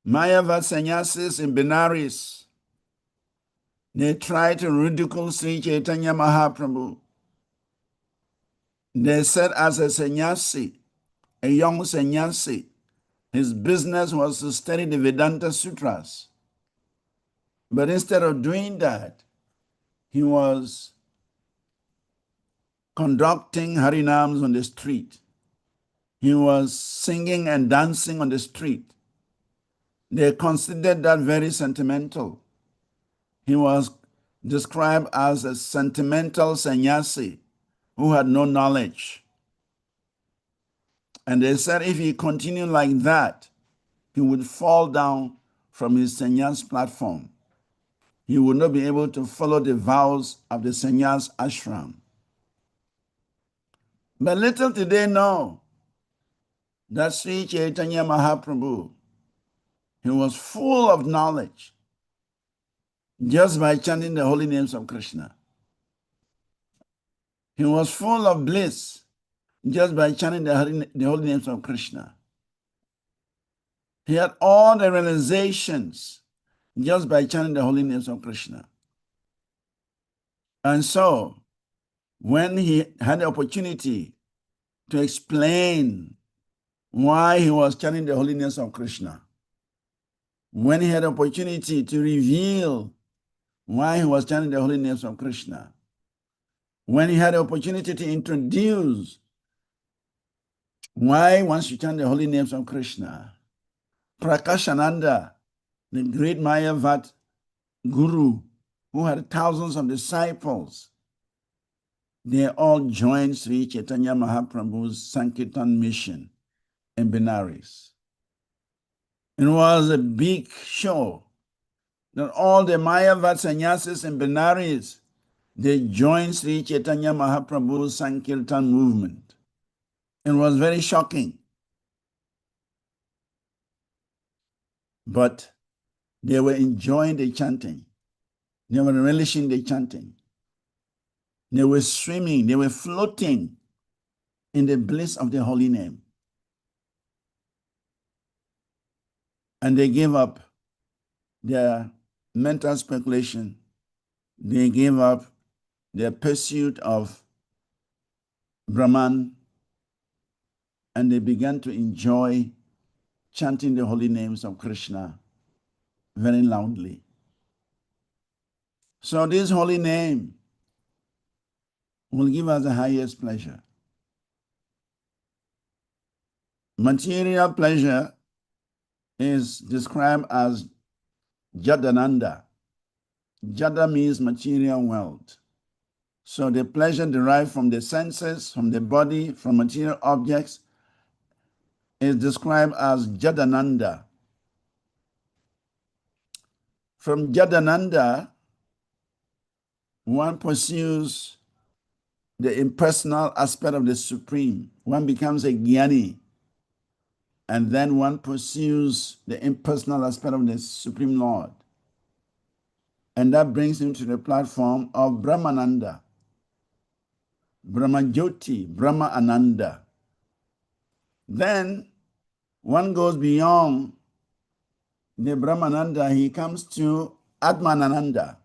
Mayavad sannyasis in Benares, they tried to ridicule Sri Chaitanya Mahaprabhu. They said as a sannyasi, a young sannyasi, his business was to study the Vedanta Sutras. But instead of doing that, he was conducting harinams on the street. He was singing and dancing on the street. They considered that very sentimental. He was described as a sentimental sannyasi who had no knowledge. And they said if he continued like that, he would fall down from his sannyas platform. He would not be able to follow the vows of the sannyas ashram. But little did they know that Sri Chaitanya Mahaprabhu, he was full of knowledge just by chanting the holy names of Krishna. He was full of bliss just by chanting the holy names of Krishna. He had all the realizations just by chanting the holy names of Krishna. And so, when he had the opportunity to explain why he was chanting the holy names of Krishna, when he had the opportunity to reveal why he was chanting the holy names of Krishna, when he had the opportunity to introduce why one should chant the holy names of Krishna, Prakashananda, the great Mayavad guru, who had thousands of disciples, they all joined Sri Chaitanya Mahaprabhu's Sankirtan mission in Benares. It was a big show that all the Mayavad sannyasis in Benares, they joined Sri Chaitanya Mahaprabhu's Sankirtan movement. It was very shocking. But they were enjoying the chanting. They were relishing the chanting. They were swimming, they were floating in the bliss of the holy name. And they gave up their mental speculation. They gave up their pursuit of Brahman, and they began to enjoy chanting the holy names of Krishna very loudly. So this holy name will give us the highest pleasure. Material pleasure is described as Jadananda. Jada means material wealth. So the pleasure derived from the senses, from the body, from material objects is described as Jadananda. From Jadananda, one pursues the impersonal aspect of the Supreme. One becomes a Jnani, and then one pursues the impersonal aspect of the Supreme Lord. And that brings him to the platform of Brahmananda, Brahmajyoti, Brahma Ananda. Then one goes beyond the Brahmananda, he comes to Atmanananda.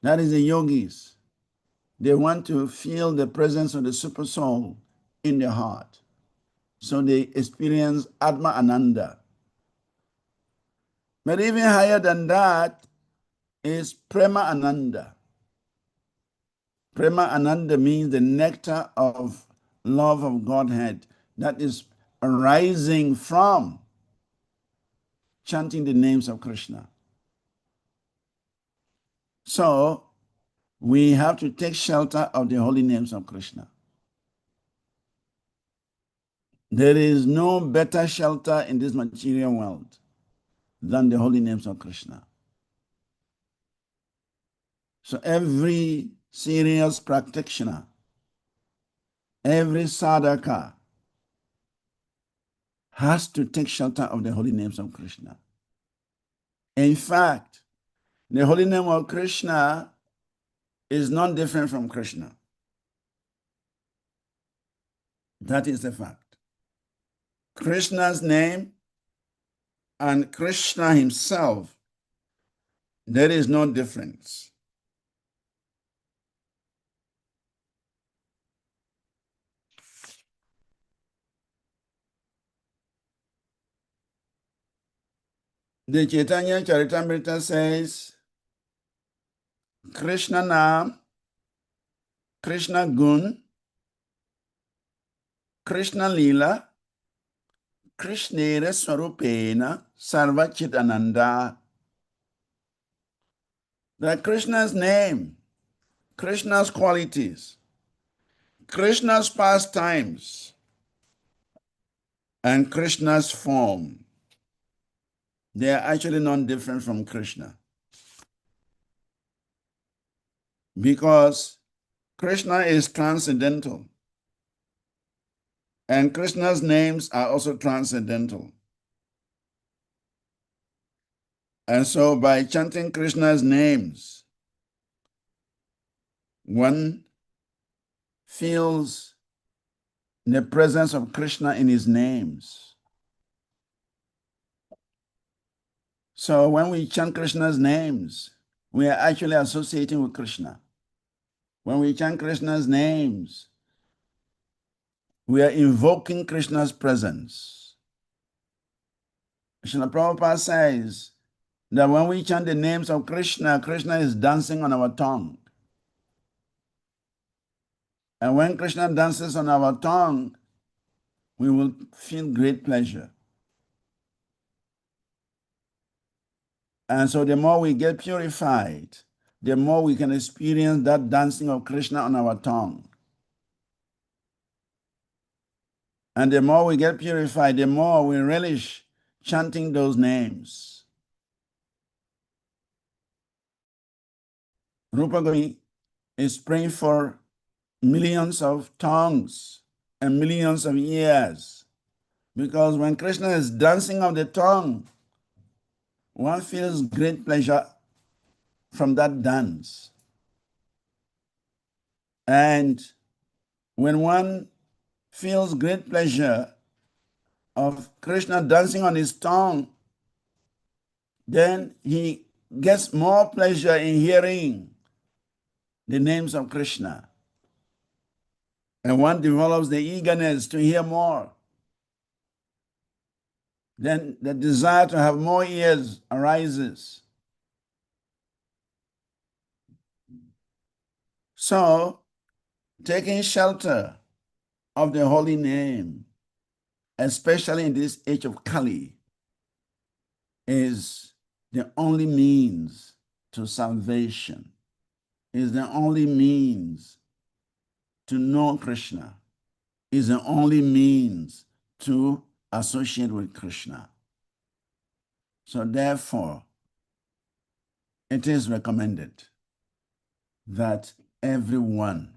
That is the yogis. They want to feel the presence of the super soul in their heart. So they experience Atma Ananda. But even higher than that is Prema Ananda. Prema Ananda means the nectar of love of Godhead that is arising from chanting the names of Krishna. So we have to take shelter of the holy names of Krishna. There is no better shelter in this material world than the holy names of Krishna. So every serious practitioner, every sadhaka has to take shelter of the holy names of Krishna. In fact, the holy name of Krishna is not different from Krishna. That is the fact. Krishna's name and Krishna himself, there is no difference. The Chaitanya Charitamrita says, Krishna Nam, Krishna Gun, Krishna Lila, Krishnera Swarupena, Sarvachitananda. That Krishna's name, Krishna's qualities, Krishna's pastimes, and Krishna's form, they are actually not different from Krishna. Because Krishna is transcendental. And Krishna's names are also transcendental. And so by chanting Krishna's names, one feels the presence of Krishna in his names. So when we chant Krishna's names, we are actually associating with Krishna. When we chant Krishna's names, we are invoking Krishna's presence. Srila Prabhupada says that when we chant the names of Krishna, Krishna is dancing on our tongue. And when Krishna dances on our tongue, we will feel great pleasure. And so the more we get purified, the more we can experience that dancing of Krishna on our tongue. And the more we get purified, the more we relish chanting those names. Rupa Goswami is praying for millions of tongues and millions of ears. Because when Krishna is dancing on the tongue, one feels great pleasure from that dance. And when one feels great pleasure of Krishna dancing on his tongue, then he gets more pleasure in hearing the names of Krishna. And one develops the eagerness to hear more. Then the desire to have more ears arises. So, taking shelter of the holy name, especially in this age of Kali, is the only means to salvation, is the only means to know Krishna, is the only means to associate with Krishna. So therefore, it is recommended that everyone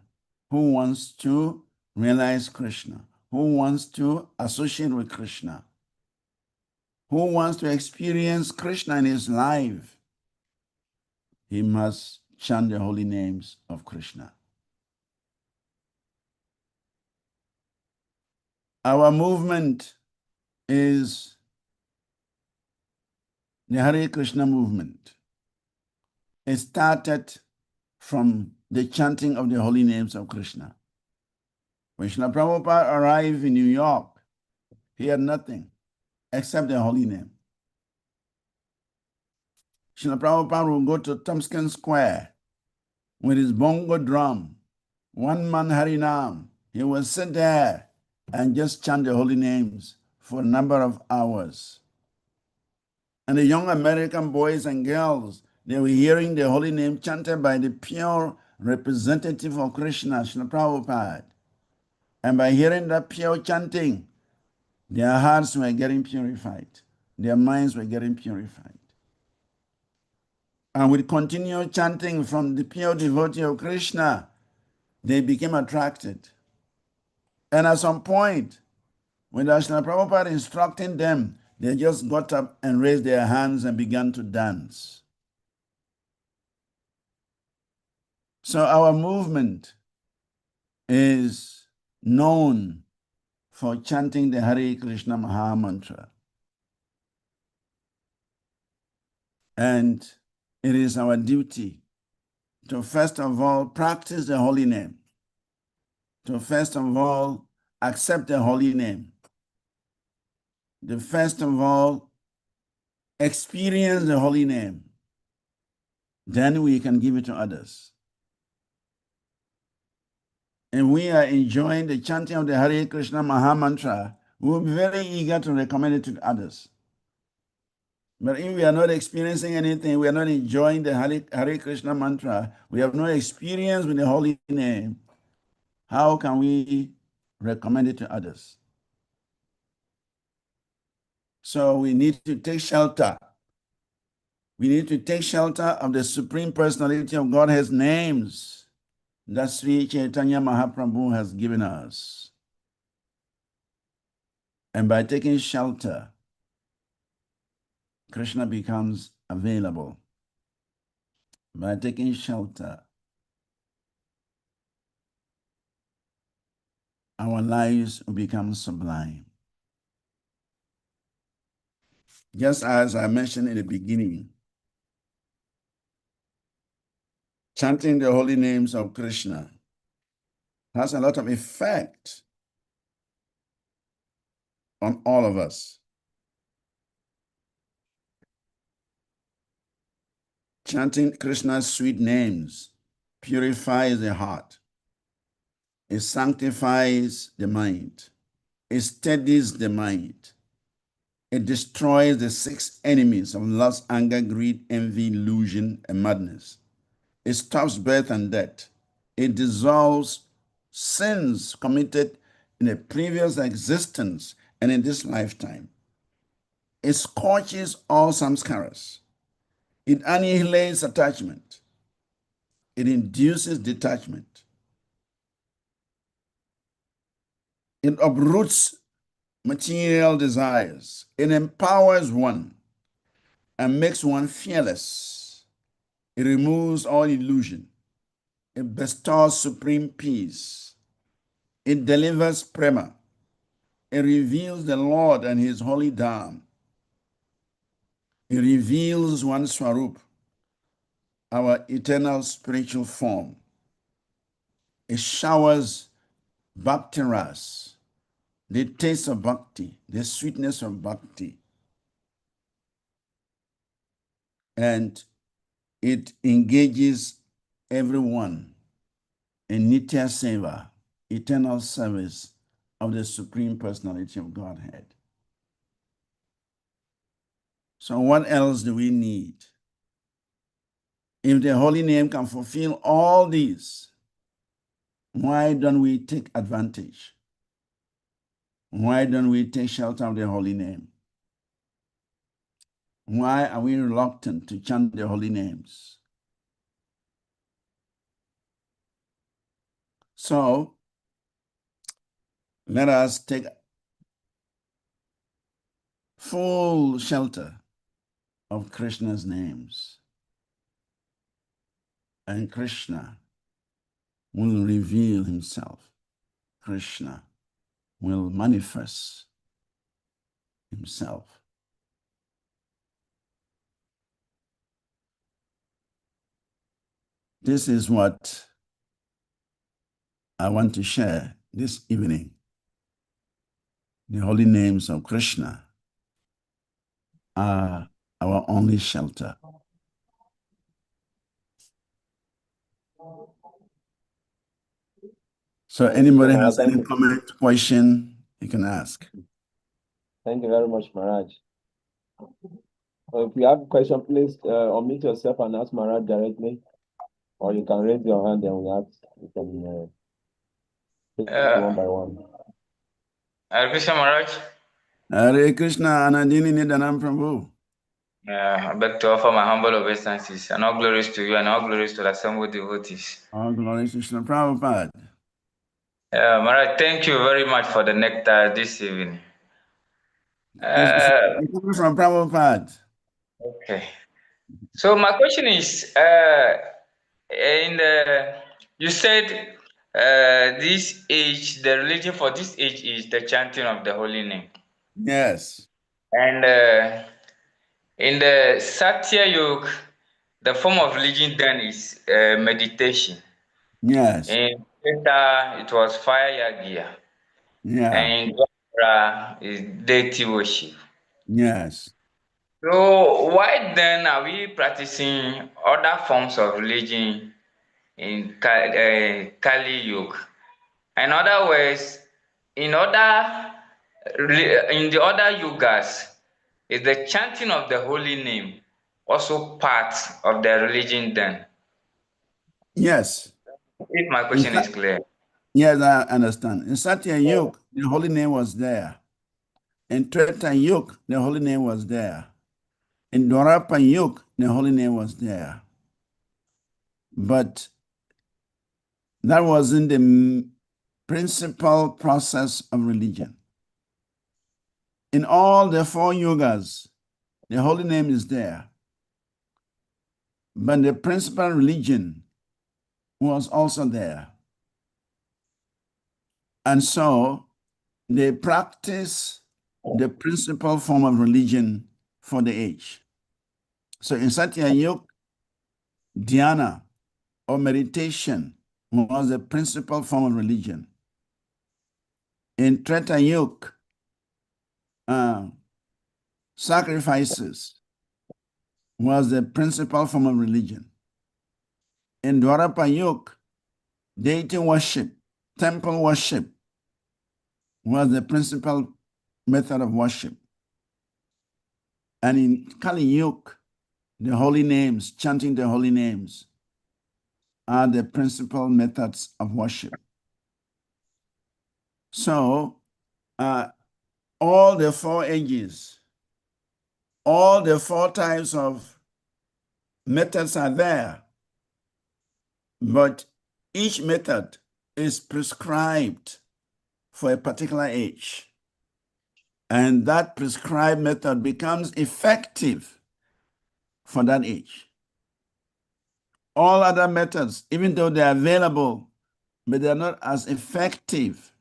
who wants to realize Krishna, who wants to associate with Krishna, who wants to experience Krishna in his life, he must chant the holy names of Krishna. Our movement is the Hare Krishna movement. It started from the chanting of the holy names of Krishna. When Srila Prabhupada arrived in New York, he had nothing except the holy name. Srila Prabhupada would go to Tompkins Square with his bongo drum, one man Harinam. He would sit there and just chant the holy names for a number of hours. And the young American boys and girls, they were hearing the holy name chanted by the pure representative of Krishna, Srila Prabhupada. And by hearing that pure chanting, their hearts were getting purified. Their minds were getting purified. And with continued chanting from the pure devotee of Krishna, they became attracted. And at some point, when Srila Prabhupada instructing them, they just got up and raised their hands and began to dance. So our movement is known for chanting the Hare Krishna Maha Mantra. And it is our duty to first of all practice the holy name, to first of all accept the holy name, to first of all experience the holy name. Then we can give it to others. And we are enjoying the chanting of the Hare Krishna Maha Mantra. We will be very eager to recommend it to others. But if we are not experiencing anything, we are not enjoying the Hare Krishna mantra, we have no experience with the holy name, how can we recommend it to others? So we need to take shelter. We need to take shelter of the Supreme Personality of Godhead's names that Sri Chaitanya Mahaprabhu has given us. And by taking shelter, Krishna becomes available. By taking shelter, our lives will become sublime. Just as I mentioned in the beginning, chanting the holy names of Krishna has a lot of effect on all of us. Chanting Krishna's sweet names purifies the heart. It sanctifies the mind. It steadies the mind. It destroys the 6 enemies of lust, anger, greed, envy, illusion, and madness. It stops birth and death. It dissolves sins committed in a previous existence and in this lifetime. It scorches all samskaras. It annihilates attachment. It induces detachment. It uproots material desires. It empowers one and makes one fearless. It removes all illusion. It bestows supreme peace. It delivers prema. It reveals the Lord and his holy Dham. It reveals one Swarup, our eternal spiritual form. It showers bhakti ras, the taste of bhakti, the sweetness of bhakti. And it engages everyone in Nitya Seva, eternal service of the Supreme Personality of Godhead. So what else do we need? If the holy name can fulfill all these, why don't we take advantage? Why don't we take shelter of the holy name? Why are we reluctant to chant the holy names? So let us take full shelter of Krishna's names. And Krishna will reveal himself. Krishna will manifest himself. This is what I want to share this evening. The holy names of Krishna are our only shelter. So anybody has any comment, question, you can ask. Thank you very much, Maharaj. If you have a question, please unmute yourself and ask Maharaj directly, or you can raise your hand and we ask. You can take it one by one. Hare Krishna Maharaj. Hare Krishna, Anandini Nidanam Prabhu. I beg to offer my humble obeisances and all glories to you and all glories to the assembled devotees. All glories to Srila Prabhupada. Maharaj, thank you very much for the nectar this evening. It's coming from Prabhupada. Okay. So my question is, you said this age, the religion for this age is the chanting of the holy name. Yes. And In the Satya Yoga, the form of religion then is meditation. Yes. In Theta, it was fire yagya. Yeah. And in Dwapara is deity worship. Yes. So why then are we practicing other forms of religion in Kali Yuga? In other words, in the other yugas, is the chanting of the holy name also part of the religion then? Yes. If my In question is fact, clear. yes, I understand. In Satya Yuga, the holy name was there. In Treta Yuga, the holy name was there. In Dwarapa Yuga, the holy name was there. But that wasn't the principal process of religion. In all the 4 yugas, the holy name is there. But the principal religion was also there. And so they practice the principal form of religion for the age. So in Satya Yuga, dhyana or meditation was the principal form of religion. In Treta Yuga, sacrifices was the principal form of religion. In Dwarapa Yuga, deity worship, temple worship was the principal method of worship. And in Kali Yuga, the holy names, chanting the holy names, are the principal methods of worship. So, all the 4 ages, all the 4 types of methods are there, but each method is prescribed for a particular age. And that prescribed method becomes effective for that age. All other methods, even though they're available, but they're not as effective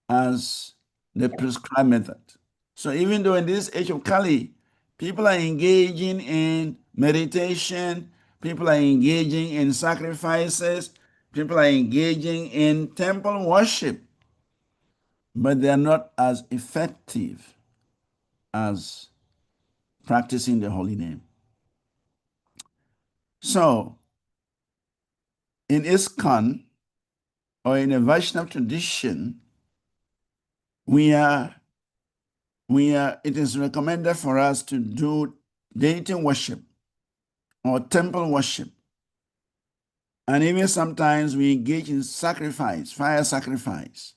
as the prescribed method. So even though in this age of Kali, people are engaging in meditation, people are engaging in sacrifices, people are engaging in temple worship, but they are not as effective as practicing the holy name. So in ISKCON or in a Vaishnava tradition, it is recommended for us to do deity worship or temple worship. And even sometimes we engage in sacrifice, fire sacrifice,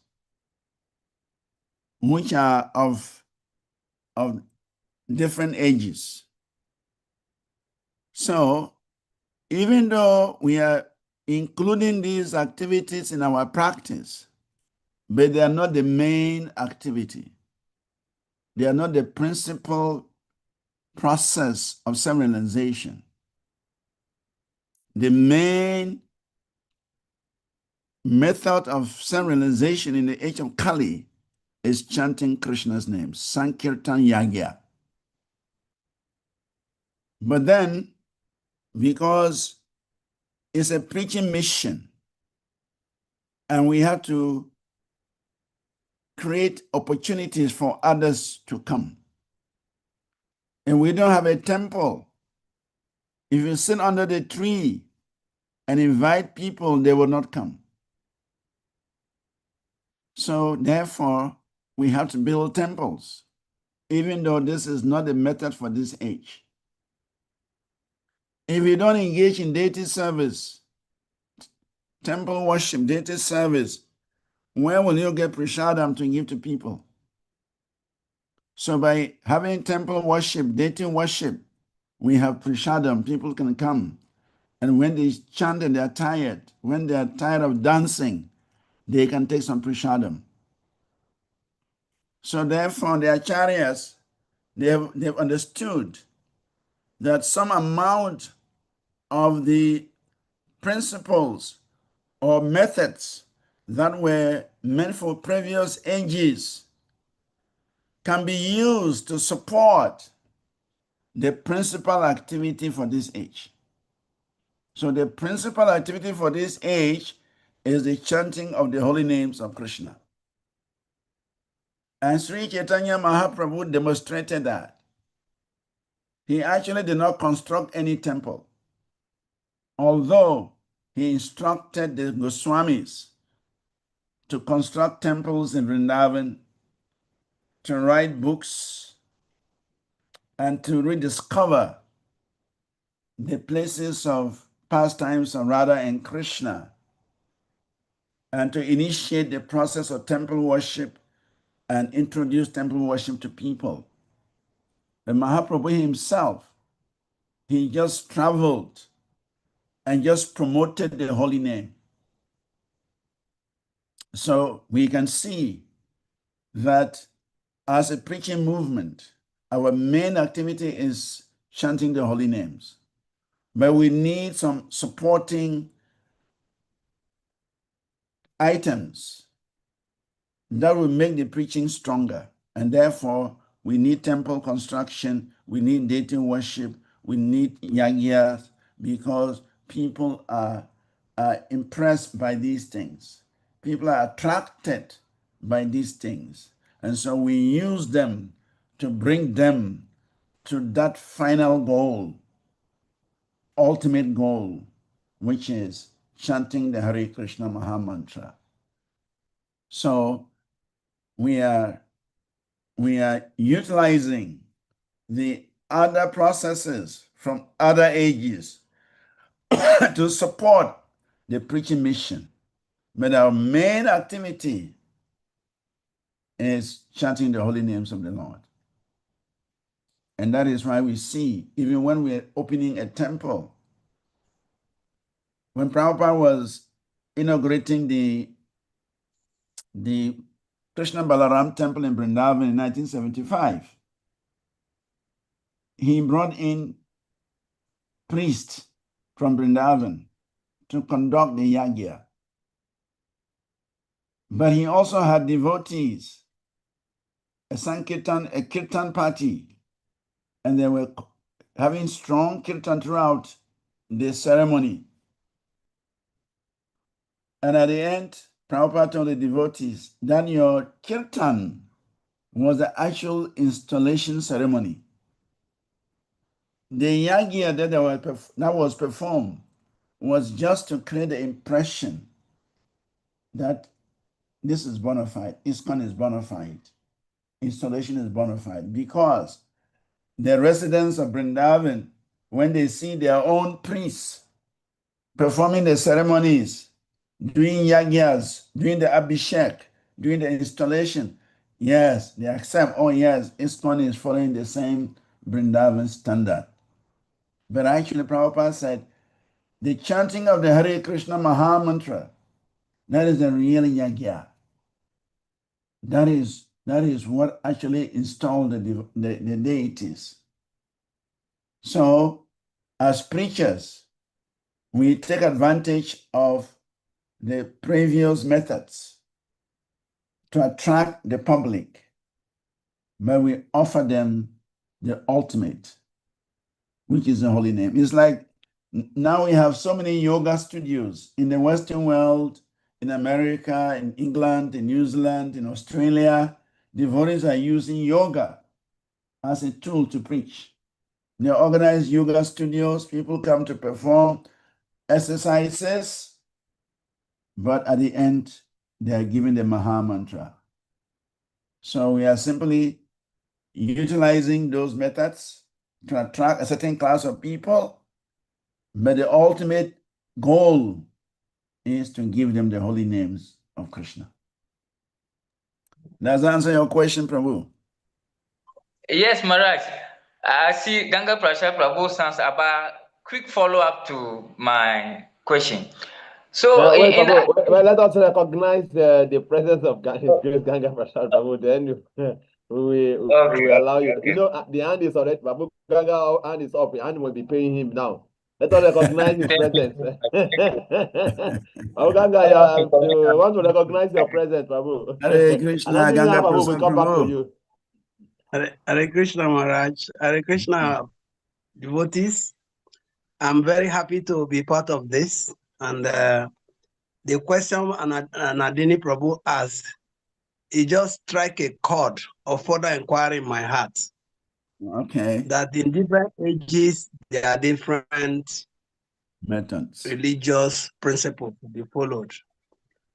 which are of different ages. So even though we are including these activities in our practice, but they are not the main activity. They are not the principal process of self-realization. The main method of self-realization in the age of Kali is chanting Krishna's name, Sankirtan Yagya. But then, because it's a preaching mission, and we have to create opportunities for others to come. And we don't have a temple. If you sit under the tree and invite people, they will not come. So therefore, we have to build temples, even though this is not the method for this age. If you don't engage in deity service, temple worship, deity service, where will you get prashadam to give to people? So by having temple worship, deity worship, we have prashadam, people can come. And when they chant and they're tired, when they're tired of dancing, they can take some prashadam. So therefore, the acharyas, they've understood that some amount of the principles or methods that were meant for previous ages can be used to support the principal activity for this age. So the principal activity for this age is the chanting of the holy names of Krishna. And Sri Chaitanya Mahaprabhu demonstrated that. He actually did not construct any temple, although he instructed the Goswamis to construct temples in Vrindavan, to write books, and to rediscover the places of pastimes of Radha and Krishna, and to initiate the process of temple worship and introduce temple worship to people. But Mahaprabhu himself, he just traveled and just promoted the holy name. So we can see that as a preaching movement, our main activity is chanting the holy names. But we need some supporting items that will make the preaching stronger. And therefore, we need temple construction, we need deity worship, we need yagyas, because people are impressed by these things. People are attracted by these things. And so we use them to bring them to that final goal, ultimate goal, which is chanting the Hare Krishna Maha Mantra. So we are utilizing the other processes from other ages to support the preaching mission. But our main activity is chanting the holy names of the Lord. And that is why we see, even when we're opening a temple, when Prabhupada was inaugurating the Krishna Balaram temple in Vrindavan in 1975, he brought in priests from Vrindavan to conduct the yagya. But he also had devotees, a kirtan party, and they were having strong kirtan throughout the ceremony. And at the end, Prabhupada told the devotees that your kirtan was the actual installation ceremony. The yagya that was performed was just to create the impression that this is bona fide, ISKCON is bona fide, installation is bona fide, because the residents of Vrindavan, when they see their own priests performing the ceremonies, doing yagyas, doing the abhishek, doing the installation, yes, they accept, oh yes, ISKCON is following the same Vrindavan standard. But actually, Prabhupada said, the chanting of the Hare Krishna Maha Mantra, that is the real yagya. That is what actually installed the deities. So, as preachers, we take advantage of the previous methods to attract the public, but we offer them the ultimate, which is the holy name. It's like now we have so many yoga studios in the Western world, in America, in England, in New Zealand, in Australia. Devotees are using yoga as a tool to preach. They organize yoga studios, people come to perform exercises, but at the end, they are given the Maha Mantra. So we are simply utilizing those methods to attract a certain class of people, but the ultimate goal is to give them the holy names of Krishna. Does that answer your question, Prabhu? Yes, Maharaj. I see Ganga Prasad Prabhu sounds about quick follow-up to my question. So wait, Prabhu, well, let us recognize the presence of His Grace Ganga Prasad Prabhu. Then we will allow you. Okay. You know, the hand is already Prabhu. Ganga hand is up. The hand will be paying him now. Let us recognize his presence. Oh, Ganga, you want to recognize your presence, Prabhu. Hare Krishna, Ganga Ganga Prabhu will Prasad come back to Prabhu. you. Hare Krishna Maharaj. Hare Krishna devotees. I'm very happy to be part of this. And the question Nadini Prabhu asked, it just strike a chord of further inquiry in my heart. Okay. That in different ages, there are different Methods. religious principles to be followed.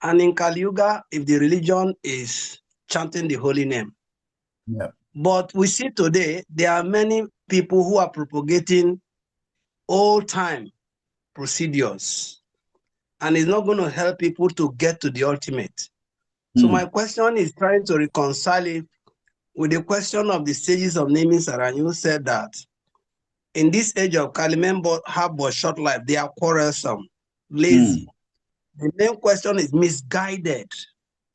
And in Kali Yuga, if the religion is chanting the holy name. Yeah. But we see today, there are many people who are propagating old-time procedures. And it's not going to help people to get to the ultimate. So my question is trying to reconcile it with the question of the stages of naming Saran. You said that in this age of Kali, men have but short life. They are quarrelsome, lazy. The main question is misguided.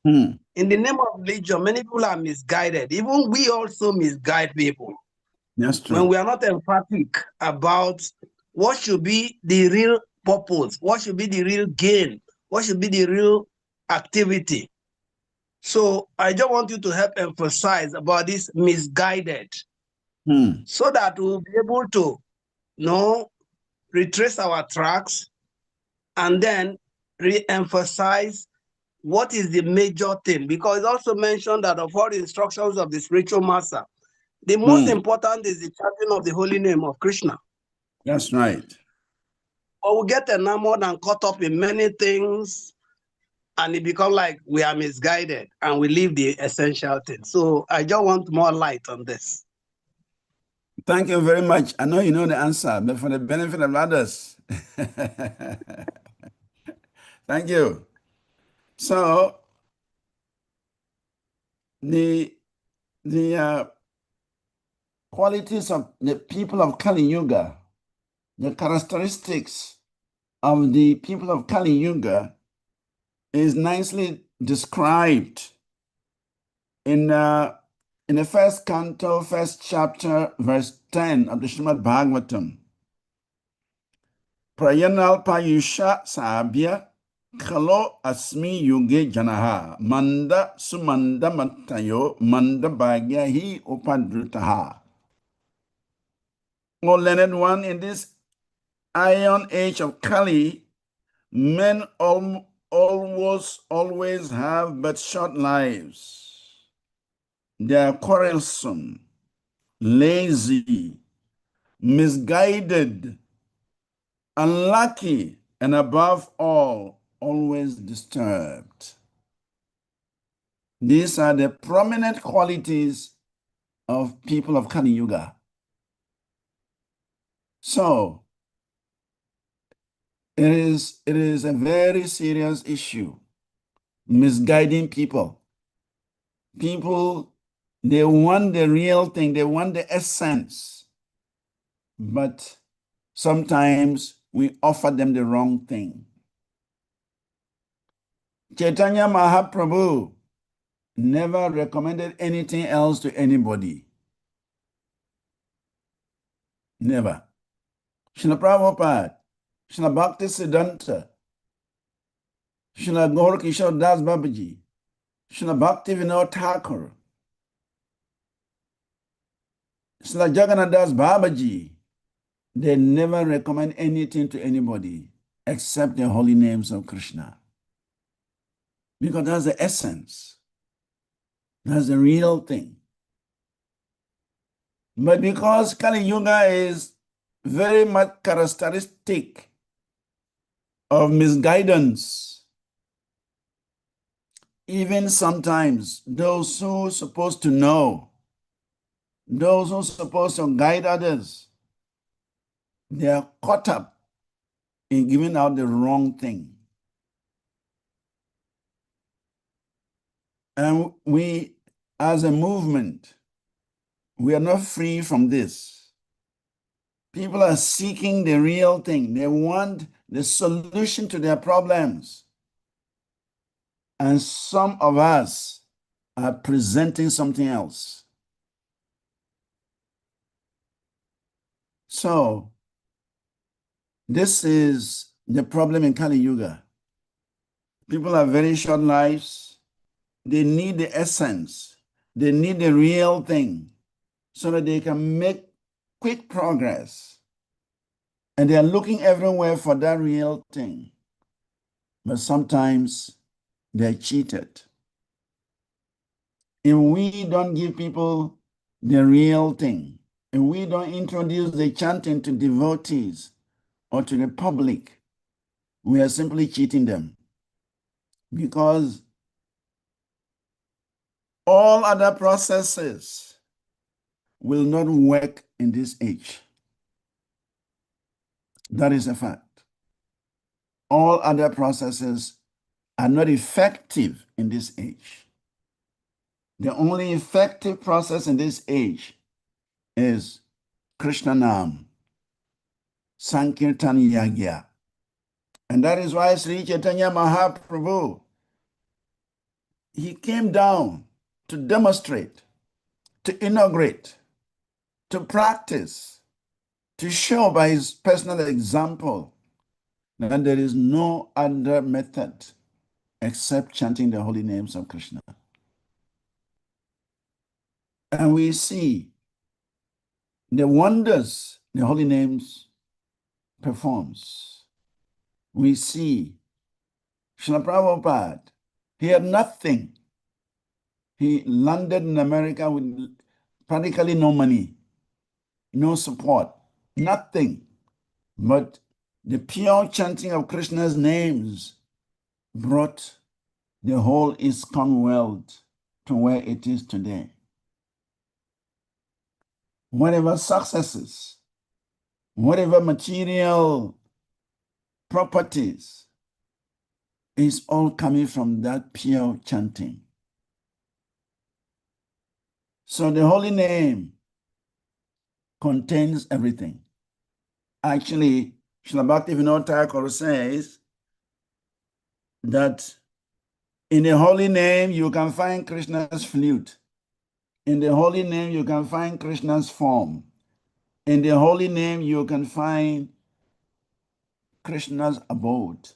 In the name of religion, many people are misguided. Even we also misguide people. That's true. When we are not emphatic about what should be the real purpose, what should be the real gain, what should be the real activity. So I just want you to help emphasize about this misguided, so that we'll be able to retrace our tracks and then re-emphasize what is the major thing. Because it's also mentioned that of all the instructions of the spiritual master, the most important is the chanting of the holy name of Krishna. That's right. But we get enamored and caught up in many things, and it becomes like we are misguided and we leave the essential thing. So I just want more light on this. Thank you very much. I know you know the answer, but for the benefit of others. Thank you. So the qualities of the people of Kali Yuga, the characteristics of the people of Kali Yuga is nicely described in the first canto, first chapter, verse 10 of the Srimad Bhagavatam. Prayanal Payusha Sabya Kalo Asmi Yuge Janaha Manda Sumanda Matayo Manda Bhagyahi Upadrutaha. O learned one, in this iron age of Kali, men always have but short lives. They are quarrelsome, lazy, misguided, unlucky, and above all, always disturbed. These are the prominent qualities of people of Kali Yuga. So, it is a very serious issue, misguiding people. People, they want the real thing, they want the essence, but sometimes we offer them the wrong thing. Chaitanya Mahaprabhu never recommended anything else to anybody. Never. Srila Prabhupada, Srila Bhakti Siddhanta, Srila Gaur Kishore Das Babaji, Srila Bhakti Vinod Thakur, Srila Jagannath Das Babaji, they never recommend anything to anybody except the holy names of Krishna. Because that's the essence. That's the real thing. But because Kali Yuga is very much characteristic of misguidance, even sometimes those who are supposed to know, those who are supposed to guide others, they are caught up in giving out the wrong thing. And we, as a movement, we are not free from this. People are seeking the real thing. They want the solution to their problems. And some of us are presenting something else. So, this is the problem in Kali Yuga. People have very short lives. They need the essence. They need the real thing so that they can make quick progress. And they are looking everywhere for that real thing. But sometimes they're cheated. If we don't give people the real thing, if we don't introduce the chanting to devotees or to the public, we are simply cheating them. Because all other processes will not work in this age. That is a fact. All other processes are not effective in this age. The only effective process in this age is Krishna Nam, Sankirtan Yagya. And that is why Sri Chaitanya Mahaprabhu, he came down to demonstrate, to inaugurate, to practice, to show by his personal example that there is no other method except chanting the holy names of Krishna. And we see the wonders the holy names performs. We see Srila Prabhupada, he had nothing. He landed in America with practically no money, no support, nothing. But the pure chanting of Krishna's names brought the whole ISKCON world to where it is today. Whatever successes, whatever material properties, is all coming from that pure chanting. So the holy name contains everything. Actually, Srila Bhaktivinoda Thakur says that in the holy name you can find Krishna's flute. In the holy name you can find Krishna's form. In the holy name you can find Krishna's abode.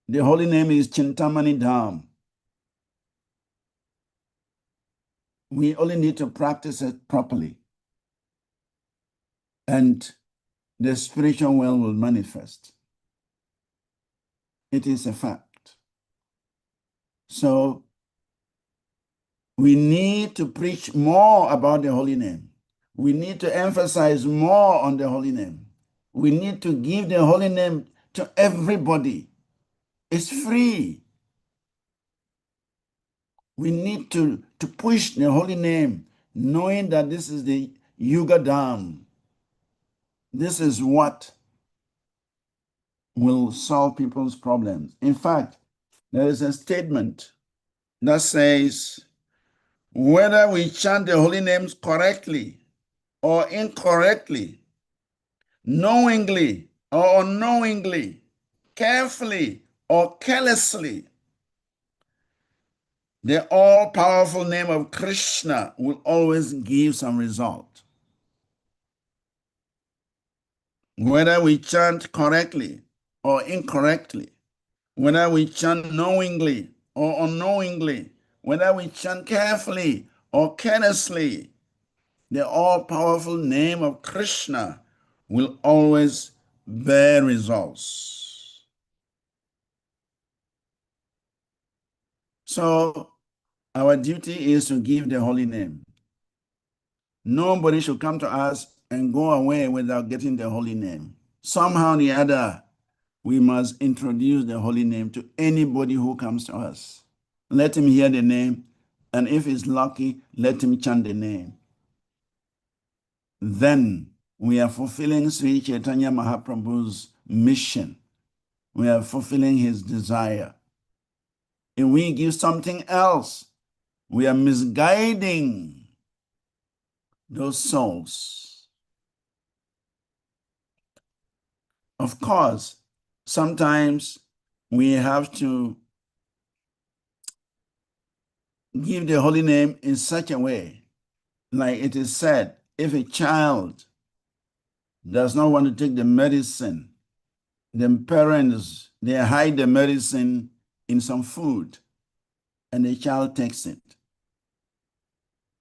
The holy name is Chintamani Dham. We only need to practice it properly, and the spiritual world will manifest. It is a fact. So we need to preach more about the holy name. We need to emphasize more on the holy name. We need to give the holy name to everybody. It's free. We need to push the holy name, knowing that this is the Yuga Dham. This is what will solve people's problems. In fact, there is a statement that says, whether we chant the holy names correctly or incorrectly, knowingly or unknowingly, carefully or carelessly, the all-powerful name of Krishna will always give some result. Whether we chant correctly or incorrectly, whether we chant knowingly or unknowingly, whether we chant carefully or carelessly, the all-powerful name of Krishna will always bear results. So our duty is to give the holy name. Nobody should come to us and go away without getting the holy name. Somehow or the other, we must introduce the holy name to anybody who comes to us. Let him hear the name, and if he's lucky, let him chant the name. Then we are fulfilling Sri Chaitanya Mahaprabhu's mission. We are fulfilling his desire. If we give something else, we are misguiding those souls. Of course, sometimes we have to give the holy name in such a way, like it is said, if a child does not want to take the medicine, the parents, they hide the medicine in some food, and the child takes it.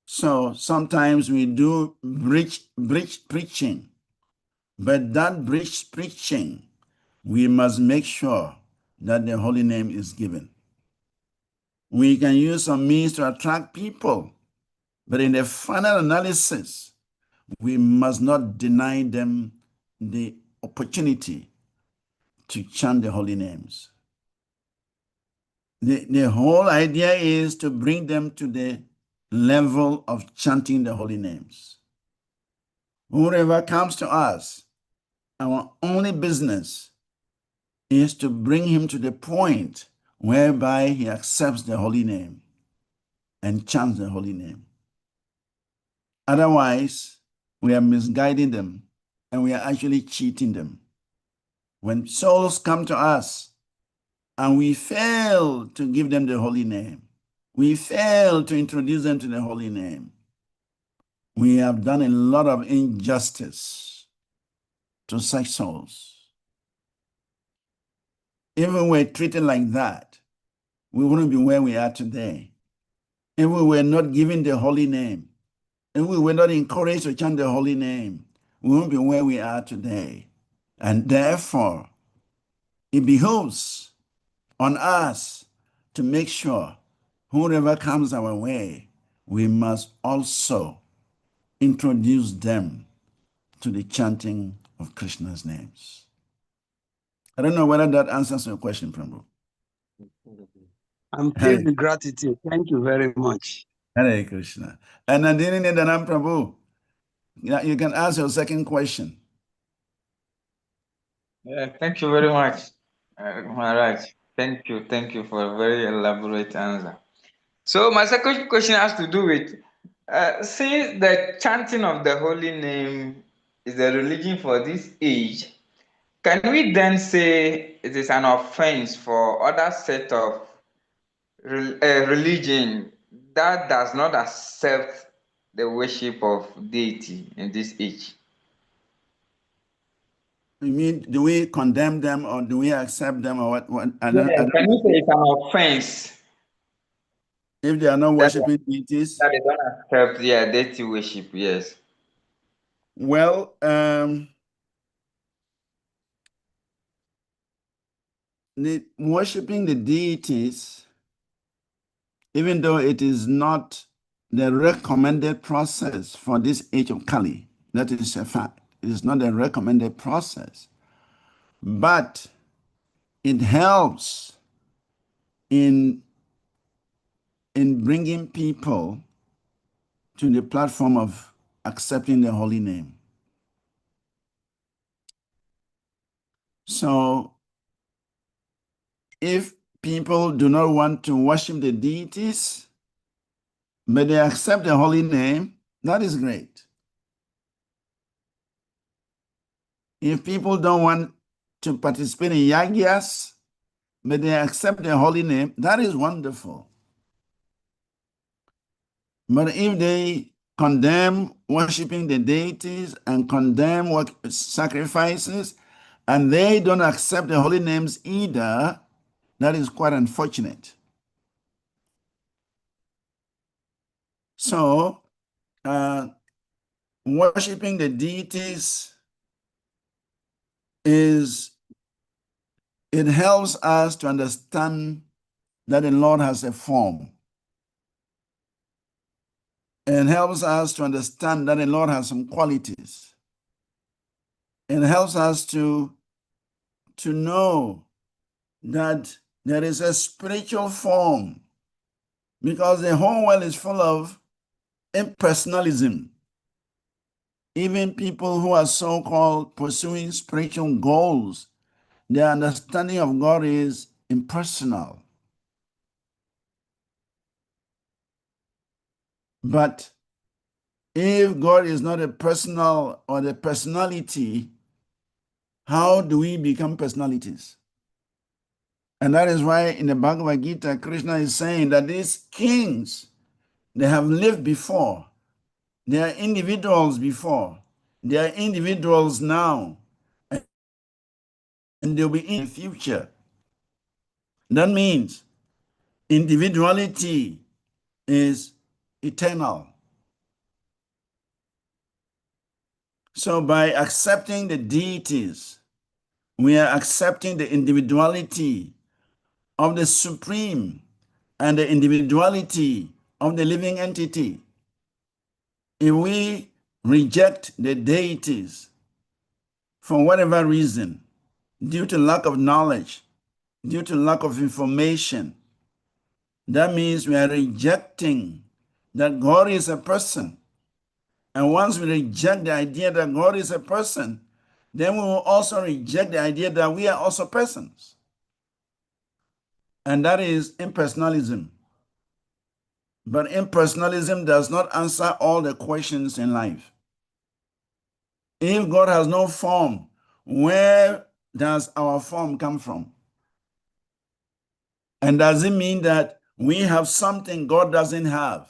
So sometimes we do bridge preaching, but that bridge preaching, we must make sure that the holy name is given. We can use some means to attract people, but in the final analysis, we must not deny them the opportunity to chant the holy names. The whole idea is to bring them to the level of chanting the holy names. Whoever comes to us, our only business is to bring him to the point whereby he accepts the holy name and chants the holy name. Otherwise, we are misguiding them and we are actually cheating them. When souls come to us and we fail to give them the holy name, we fail to introduce them to the holy name, we have done a lot of injustice to such souls. If we were treated like that, we wouldn't be where we are today. If we were not given the holy name, if we were not encouraged to chant the holy name, we won't be where we are today. And therefore, it behooves on us to make sure whoever comes our way, we must also introduce them to the chanting of Krishna's names. I don't know whether that answers your question, Prabhu. I'm filled with gratitude. Thank you very much. Hare Krishna. And Nandini Nidanam Prabhu, you can ask your second question. Thank you very much, Maharaj. Thank you for a very elaborate answer. So my second question has to do with since the chanting of the holy name is the religion for this age, can we then say it is an offense for other set of religion that does not accept the worship of deity in this age? You mean, do we condemn them or do we accept them or what? I Yeah, don't can you say it's an offense if they are not that, worshiping deities? that they don't accept deity worship? Yes. Well, worshiping the deities, even though it is not the recommended process for this age of Kali, that is a fact. It is not a recommended process, but it helps in bringing people to the platform of accepting the holy name. So if people do not want to worship the deities, but they accept the holy name, that is great. If people don't want to participate in yagyas, but they accept the holy name, that is wonderful. But if they condemn worshiping the deities and condemn sacrifices, and they don't accept the holy names either, that is quite unfortunate. So, worshiping the deities it helps us to understand that the Lord has a form. It helps us to understand that the Lord has some qualities. It helps us to know that there is a spiritual form, because the whole world is full of impersonalism. Even people who are so-called pursuing spiritual goals, their understanding of God is impersonal. But if God is not a personal or the personality, how do we become personalities? And that is why in the Bhagavad Gita, Krishna is saying that these kings, they have lived before. They are individuals before. They are individuals now. And they'll be in the future. That means individuality is eternal. So by accepting the deities, we are accepting the individuality of the supreme and the individuality of the living entity. If we reject the deities for whatever reason, due to lack of knowledge, due to lack of information, that means we are rejecting that God is a person. And once we reject the idea that God is a person, then we will also reject the idea that we are also persons. And that is impersonalism. But impersonalism does not answer all the questions in life. If God has no form, where does our form come from? And does it mean that we have something God doesn't have?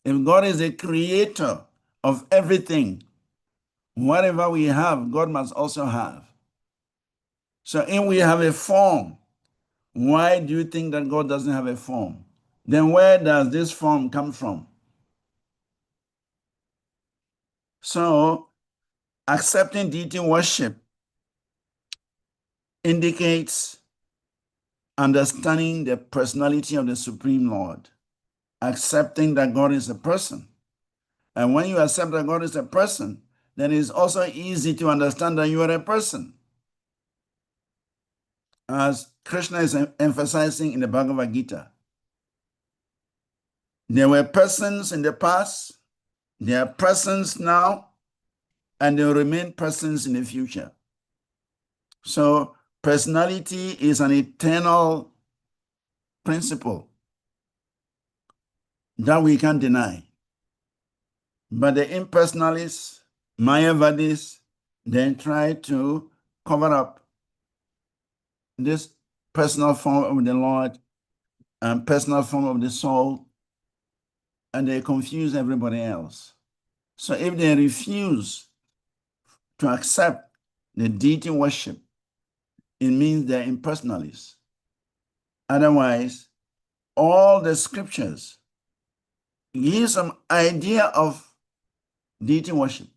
If God is a creator of everything, whatever we have, God must also have. So if we have a form, why do you think that God doesn't have a form? Then where does this form come from? So accepting deity worship indicates understanding the personality of the Supreme Lord, accepting that God is a person. And when you accept that God is a person, then it's also easy to understand that you are a person. As Krishna is emphasizing in the Bhagavad Gita, there were persons in the past, there are persons now, and they will remain persons in the future. So personality is an eternal principle that we can't deny. But the impersonalists, Mayavadis, then try to cover up this personal form of the Lord and personal form of the soul, and they confuse everybody else. So if they refuse to accept the deity worship, it means they're impersonalists. Otherwise, all the scriptures give some idea of deity worship.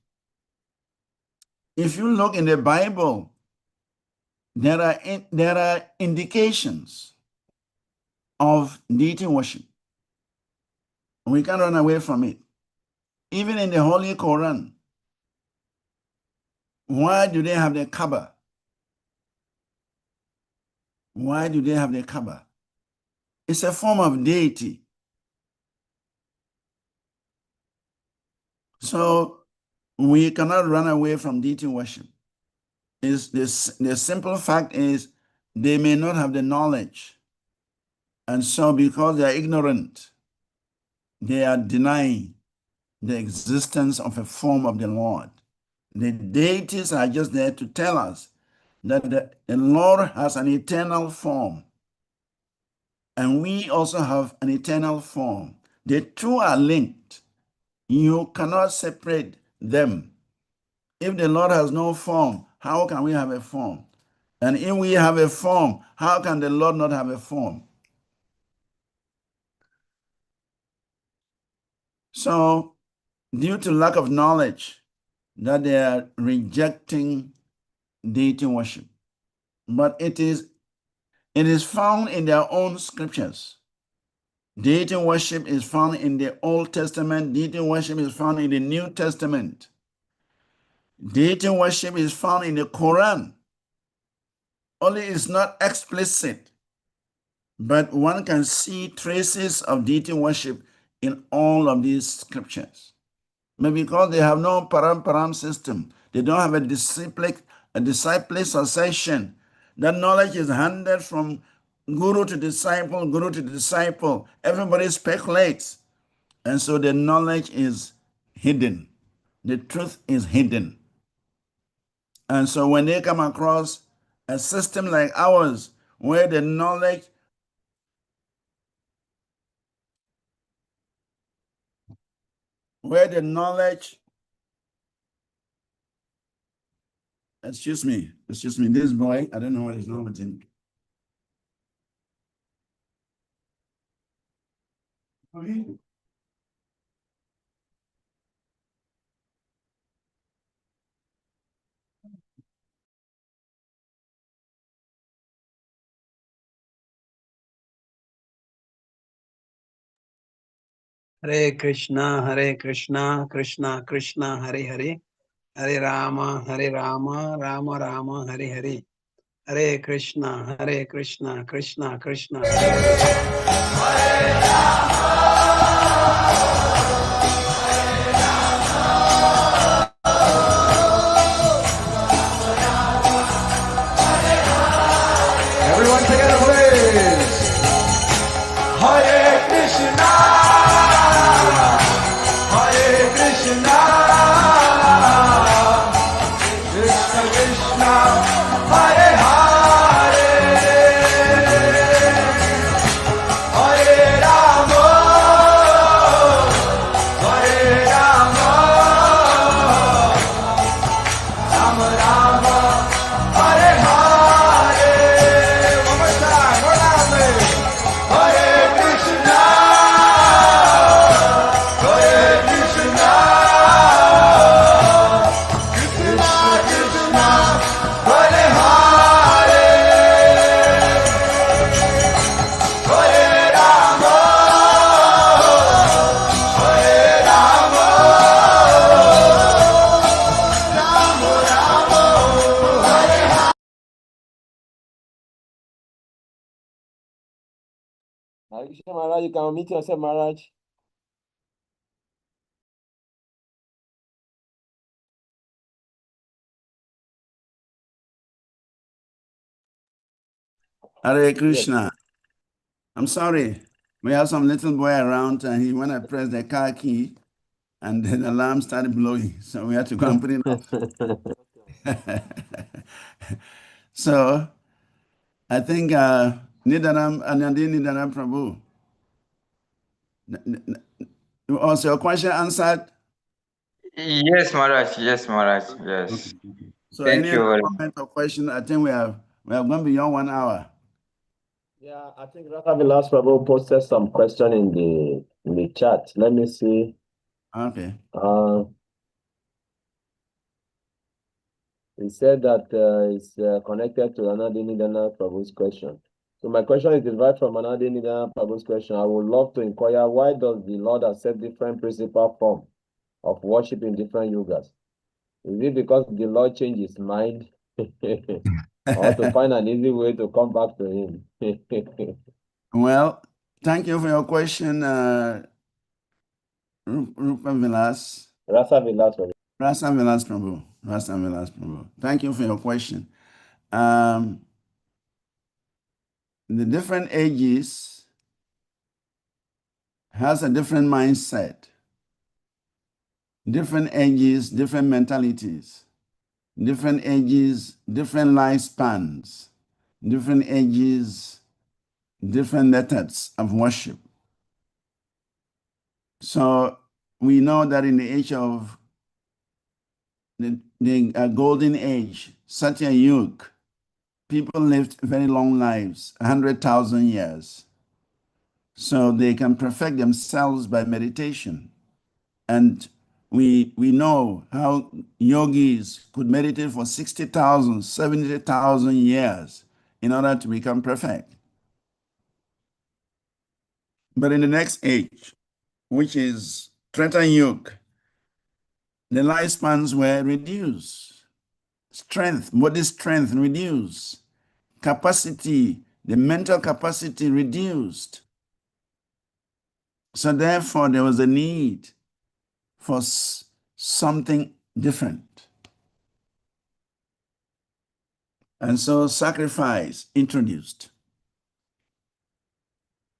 If you look in the Bible, there are indications of deity worship. We can't run away from it. Even in the Holy Quran, why do they have the Kaaba? Why do they have the Kaaba? It's a form of deity. So we cannot run away from deity worship. The simple fact is they may not have the knowledge. And so because they are ignorant, they are denying the existence of a form of the Lord. The deities are just there to tell us that the Lord has an eternal form, and we also have an eternal form. The two are linked. You cannot separate them. If the Lord has no form, how can we have a form? And if we have a form, how can the Lord not have a form? So, due to lack of knowledge, that they are rejecting deity worship. But it is found in their own scriptures. Deity worship is found in the Old Testament. Deity worship is found in the New Testament. Deity worship is found in the Quran. Only it's not explicit, but one can see traces of deity worship in all of these scriptures. But because they have no param system, they don't have a disciplic succession. That knowledge is handed from guru to disciple. Everybody speculates. And so the knowledge is hidden. The truth is hidden. And so when they come across a system like ours, where the knowledge excuse me, this boy, I don't know what is wrong with him. Okay. Hare Krishna, Krishna Krishna, Hare Hare, Hare Rama, Rama Rama, Hare Hare. Hare Krishna, Krishna Krishna, Hare Hare. Everyone together, please. Hare Krishna, Krishna Krishna, Hare Hare, Hare Rama, Rama Rama, Hare Hare. One more time, more loudly. Hare Krishna, Krishna Krishna, Hare Hare, Hare Rama, Rama Rama, Hare Hare. Hare Krishna Maharaj, you can unmute yourself, Maharaj. Hare Krishna. I'm sorry. We have some little boy around, and he when I pressed the car key, and then the alarm started blowing, so we had to go and put it off. So I think Nidanam Anandi Nidanam Prabhu. Was your question answered? Yes, Maharaj. Yes, Maharaj. Yes. Okay. So Thank any you other very comment or question? I think we have gone beyond 1 hour. Yeah, I think Vilas Prabhu posted some question in the chat. Let me see. Okay. He said that it's connected to Anadi Nidana Prabhu's question. So my question is derived from Anadi Nidana Prabhu's question. I would love to inquire, why does the Lord accept different principal form of worship in different yugas? Is it because the Lord changed his mind? Or to find an easy way to come back to him? Well, thank you for your question, Rupa Vilas. Rasa Vilas Prabhu. Rasa Vilas Prabhu. Rasa Vilas Prabhu. Thank you for your question. The different ages has a different mindset. Different ages, different mentalities. Different ages, different lifespans. Different ages, different methods of worship. So we know that in the age of the golden age, Satya Yuga, people lived very long lives, 100,000 years. So they can perfect themselves by meditation. And we know how yogis could meditate for 60,000, 70,000 years in order to become perfect. But in the next age, which is Treta Yuga, the lifespans were reduced. Strength, body strength reduced. Capacity, the mental capacity reduced. So therefore, there was a need for something different. And so sacrifice introduced.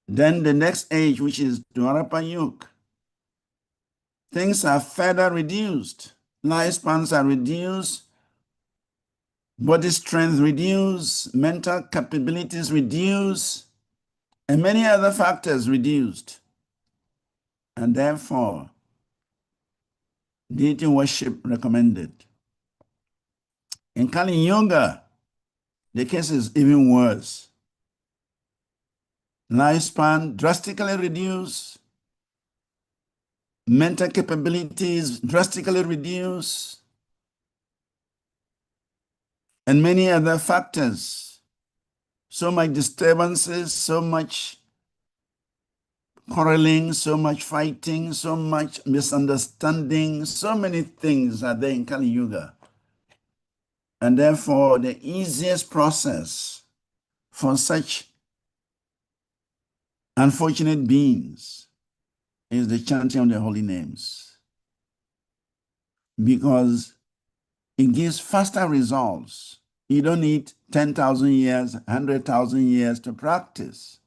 Then the next age, which is Dwarapa Yuga, things are further reduced. Lifespans are reduced, body strength reduced, mental capabilities reduced, and many other factors reduced. And therefore, deity worship recommended. In Kali Yuga, the case is even worse. Lifespan drastically reduced, mental capabilities drastically reduced, and many other factors. So much disturbances, so much quarreling, so much fighting, so much misunderstanding, so many things are there in Kali Yuga. And therefore, the easiest process for such unfortunate beings is the chanting of the holy names, because it gives faster results. You don't need 10,000 years, 100,000 years to practice.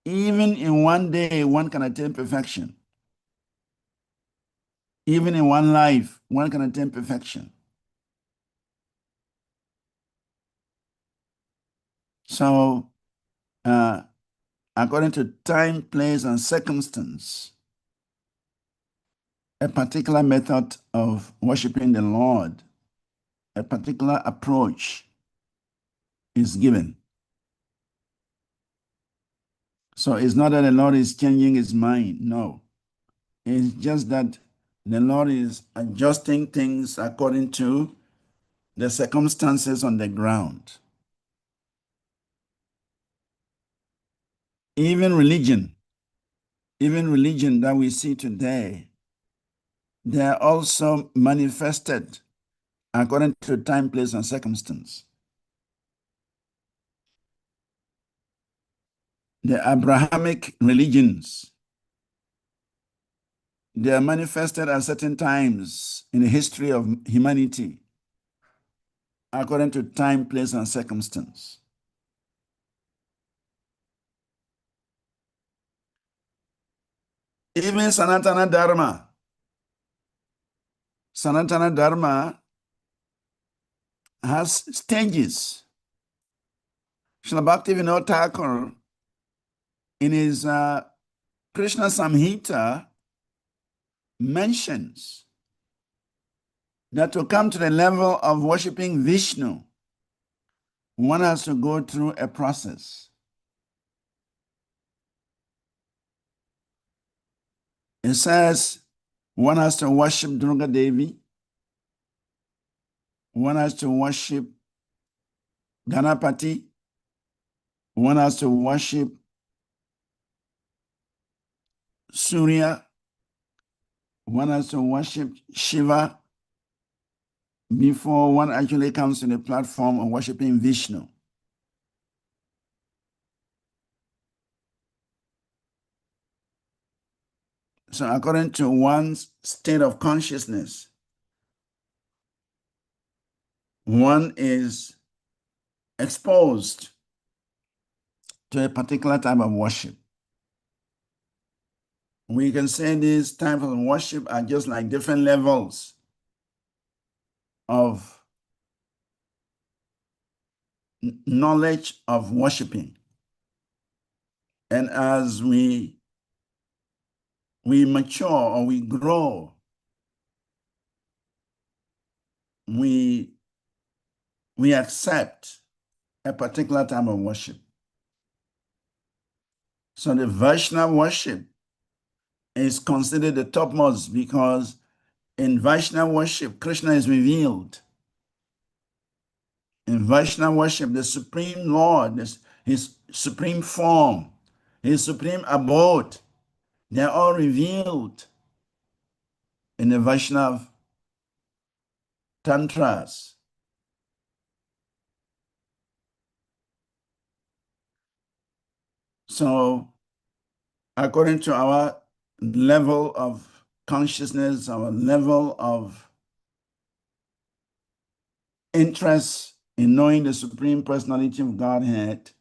Even in one day, one can attain perfection. Even in one life, one can attain perfection. So, according to time, place, and circumstance, a particular method of worshiping the Lord, a particular approach is given. So it's not that the Lord is changing his mind. No. It's just that the Lord is adjusting things according to the circumstances on the ground. Even religion that we see today, they are also manifested according to time, place, and circumstance. The Abrahamic religions, they are manifested at certain times in the history of humanity according to time, place, and circumstance. Even Sanatana Dharma has stages. Srila Bhaktivinoda Thakur, in his Krishna Samhita, mentions that to come to the level of worshipping Vishnu, one has to go through a process. It says one has to worship Durga Devi, one has to worship Ganapati, one has to worship Surya, one has to worship Shiva before one actually comes to the platform of worshiping Vishnu. So according to one's state of consciousness, one is exposed to a particular type of worship. We can say these types of worship are just like different levels of knowledge of worshiping. And as we mature or we grow, we accept a particular type of worship. So the Vaishnava worship is considered the topmost because in Vaishnava worship, Krishna is revealed. In Vaishnava worship, the Supreme Lord, his supreme form, his supreme abode, they are all revealed in the Vaishnava Tantras. So, according to our level of consciousness, our level of interest in knowing the Supreme Personality of Godhead,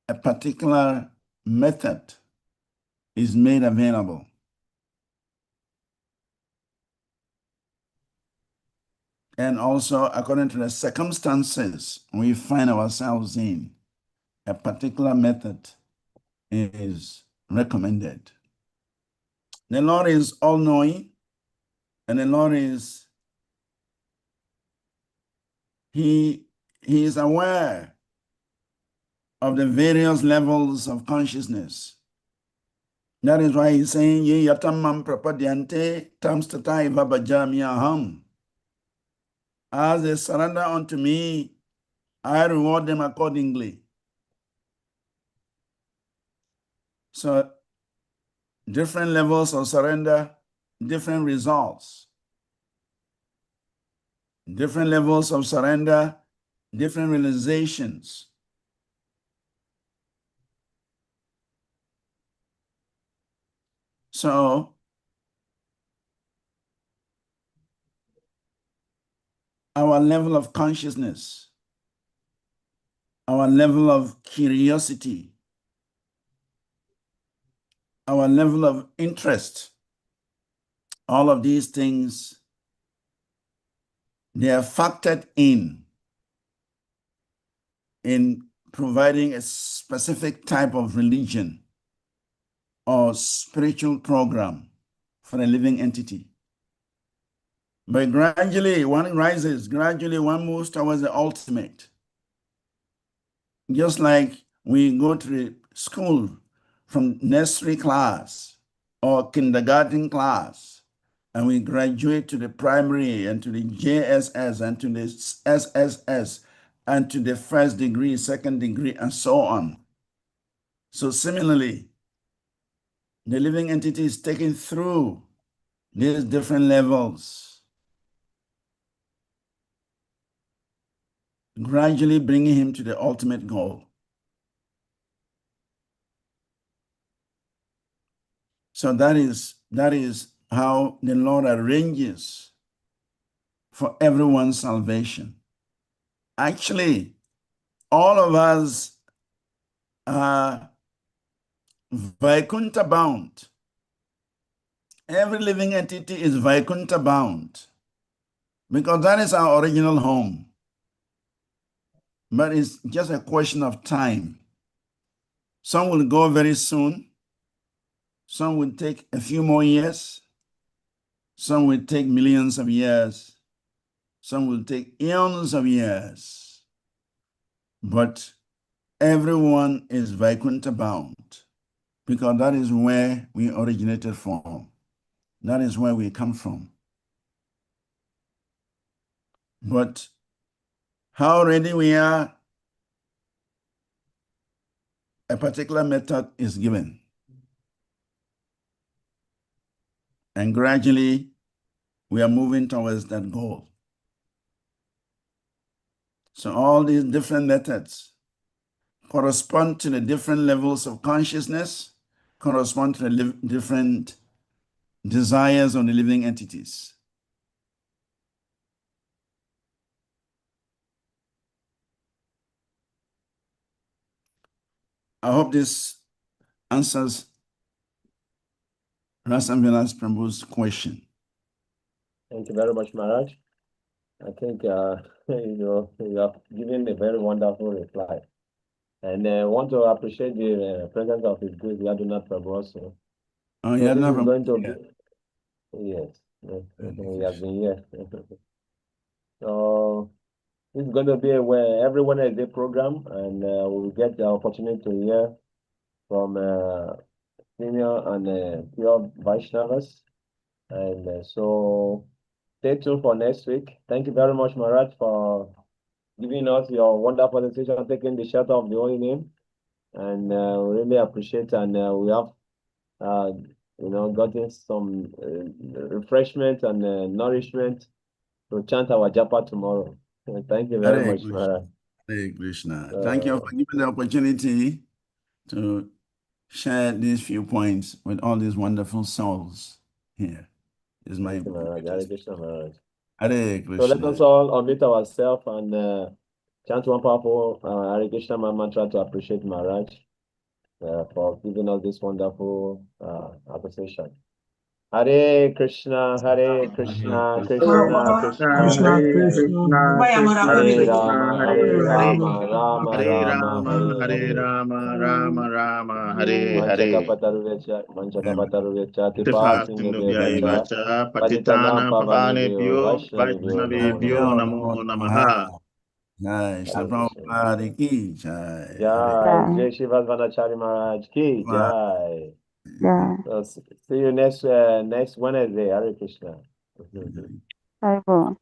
a particular method is made available. And also, according to the circumstances we find ourselves in, a particular method is recommended. The Lord is all-knowing, and the Lord is, He is aware of the various levels of consciousness. That is why he's saying, Ye yatamam prapadyante tamstata iva bhajamyaham. As they surrender unto me, I reward them accordingly. So different levels of surrender, different results. Different levels of surrender, different realizations. So our level of consciousness, our level of curiosity, our level of interest, all of these things, they are factored in providing a specific type of religion or spiritual program for a living entity. But gradually, one rises, gradually one moves towards the ultimate. Just like we go to the school from nursery class or kindergarten class, and we graduate to the primary and to the JSS and to the SSS and to the first degree, second degree, and so on. So similarly, the living entity is taken through these different levels, gradually bringing him to the ultimate goal. So that is how the Lord arranges for everyone's salvation. Actually, all of us are Vaikuntha bound. Every living entity is Vaikuntha bound because that is our original home. But it's just a question of time. Some will go very soon. Some will take a few more years. Some will take millions of years. Some will take eons of years. But everyone is Vaikuntha bound because that is where we originated from. That is where we come from. But how ready we are, a particular method is given. And gradually, we are moving towards that goal. So all these different methods correspond to the different levels of consciousness, correspond to the different desires of the living entities. I hope this answers Rasamvilas Prabhu's question. Thank you very much, Maharaj. I think you have given a very wonderful reply. And I want to appreciate the presence of His Grace, Yaduna Prabhu also. Oh, So yeah, this no is problem. going to be, yes, we have been here. So this is going to be where every Wednesday program, and we will get the opportunity to hear from senior and pure Vaishnavas. And so stay tuned for next week. Thank you very much, Maharaj, for giving us your wonderful presentation, taking the shelter of the holy name. And we really appreciate, and we have gotten some refreshment and nourishment to chant our japa tomorrow. Thank you very Hare much, Krishna. Maharaj. Hare Krishna. Thank you for giving the opportunity to share these few points with all these wonderful souls here. Is my Thank you, Maharaj. Hare Krishna, Maharaj. Hare So let Krishna. us all unmute ourselves and chant one powerful Hare Krishna mantra to appreciate Maharaj for giving us this wonderful appreciation. Hare Krishna, Krishna Krishna, Hare Rama, Hare Rama, Rama Rama, Hare Rama Rama Hare Hare. Manchakapataruvecha, Tifaktinubhyaiva Tipatinubhyevacha, cha Patitanam patitanam Pavanebhyo, pavanebhyo Vaishnavibhyo, Namo Vaishnavibhyo Namaha. namo namaha. Jai Shri Hare Krishna. Prabhupada ki jai. Hare Jai, Jai Shivas Vanacari Maharaj ki Jai. So see you next Wednesday. Hare Krishna. Krishna. Bible.